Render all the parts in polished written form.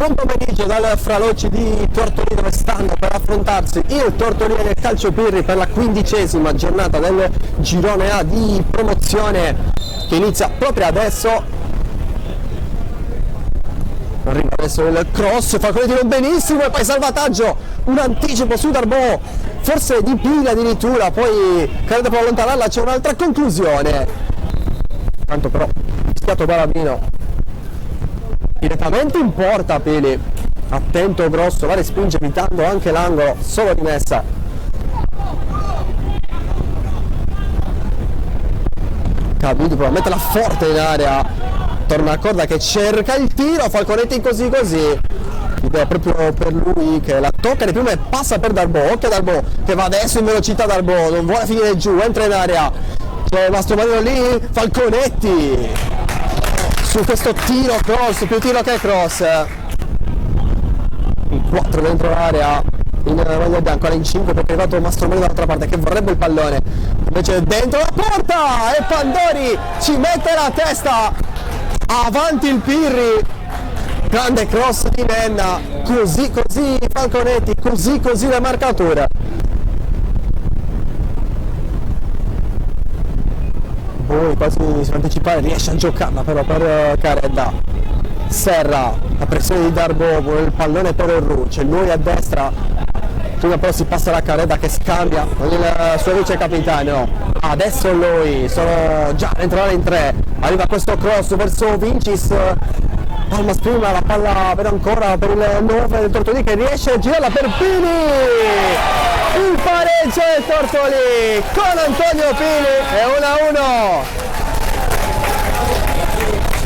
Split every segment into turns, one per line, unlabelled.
Buon pomeriggio dal Fralocci di Tortolì, dove stanno per affrontarsi il Tortolì e il Calcio Pirri per la 15ª giornata del girone A di promozione che inizia proprio adesso. Arriva adesso il cross, Falconetti non benissimo e poi salvataggio, un anticipo su Darboe, forse di pila addirittura, poi credo per allontanarla c'è un'altra conclusione. Tanto però schiato Balavino direttamente in porta. Pili attento, grosso, va a respinge evitando anche l'angolo, solo rimessa. Capito, però metterla forte in area, torna a corda che cerca il tiro, Falconetti così l'idea proprio per lui che la tocca di prima e passa per Darboe. Occhio a Darboe che va adesso in velocità, Darboe non vuole finire giù, entra in area, c'è Mastromarino lì, Falconetti su questo tiro cross, più tiro che cross, in 4 dentro l'area, in maglia bianca, ora in 5 perché è arrivato Mastromarino dall'altra parte che vorrebbe il pallone, invece dentro la porta e Pandori ci mette la testa, avanti il Pirri, grande cross di Nenna, così Falconetti, così la marcatura. Poi quasi si anticipare, riesce a giocarla però per Caredda. Serra, la pressione di Darboe, il pallone per il Ru, c'è lui a destra, prima però si passa la Caredda che scambia con il suo vice capitano. Adesso lui, sono già dentro l'area in 3, arriva questo cross verso Vincis, Palmas prima, la palla per ancora per il 9 del Tortolì che riesce a girarla per Pini. Il pareggio del Tortolì con Antonio Pini è 1-1.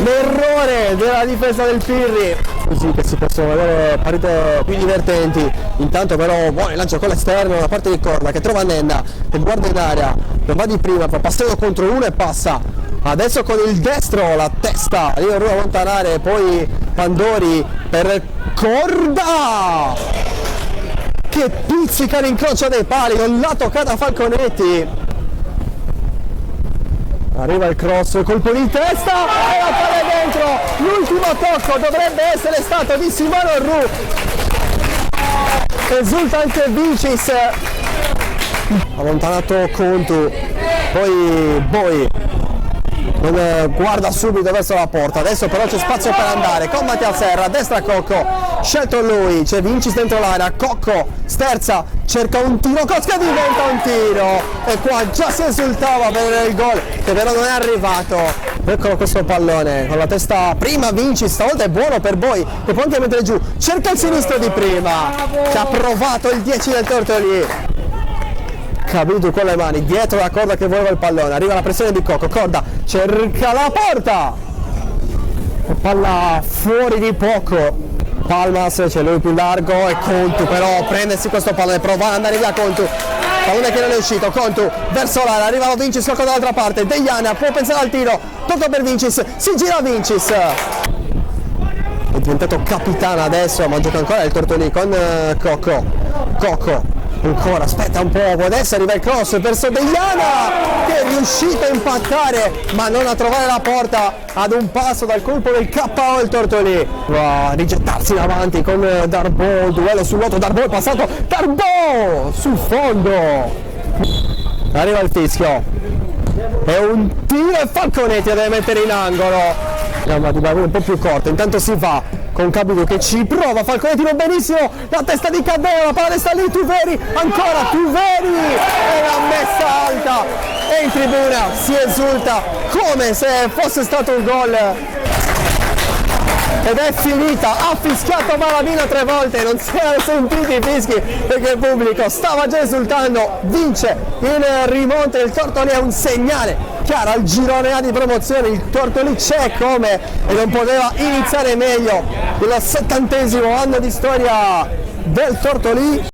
L'errore della difesa del Pirri, così che si possono vedere partite più divertenti. Intanto però buone lancio con l'esterno da parte di Corda che trova Nenna che guarda in area, non va di prima, fa passato contro uno e passa. Adesso con il destro la testa, lì a allontanare, poi Pandori per Corda che pizzica l'incrocio dei pali, non l'ha toccata Falconetti. Arriva il cross, colpo di testa e la palla dentro. L'ultimo tocco dovrebbe essere stato di Simone Ru. Esulta anche Vincis. Allontanato Contu, poi Boi guarda subito verso la porta, adesso però c'è spazio per andare con Mattia Serra, a destra Cocco, scelto lui, c'è Vincis dentro l'area, Cocco sterza, cerca un tiro, Cosca diventa un tiro e qua già si esultava per il gol che però non è arrivato. Eccolo questo pallone con la testa prima Vincis, stavolta è buono per Boi che può anche mettere giù, cerca il sinistro di prima che ha provato il 10 del Tortolì. Capito con le mani, dietro la Corda che voleva il pallone, arriva la pressione di Cocco, Corda cerca la porta, palla fuori di poco, Palmas c'è lui più largo e Contu però prendersi questo pallone, prova ad andare via Contu, pallone che non è uscito, Contu verso l'area, arriva Vincis, Cocco dall'altra parte, Deiana può pensare al tiro, tocca per Vincis, si gira Vincis, è diventato capitano adesso ma gioca ancora il Tortolì con Cocco ancora, aspetta un po', adesso arriva il cross verso Deiana che è riuscito a impattare ma non a trovare la porta ad un passo dal colpo del KO il Tortolì. Va a rigettarsi in avanti con Darboe, duello sul loto, Darboe è passato, Darboe sul fondo, arriva il fischio, è un tiro e Falconetti deve mettere in angolo. Ma di un po' più corto, intanto si va con Cabido che ci prova, Falconetti non benissimo, la testa di Cadeo, la palla sta lì, Tuveri, ancora Tuveri e la messa alta e in tribuna si esulta come se fosse stato un gol ed è finita, ha fischiato Malavino 3 volte, non si erano sentiti i fischi perché il pubblico stava già esultando, vince in rimonta il Tortolì, è un segnale chiaro al girone A di promozione, il Tortolì c'è come e non poteva iniziare meglio il 70° anno di storia del Tortolì.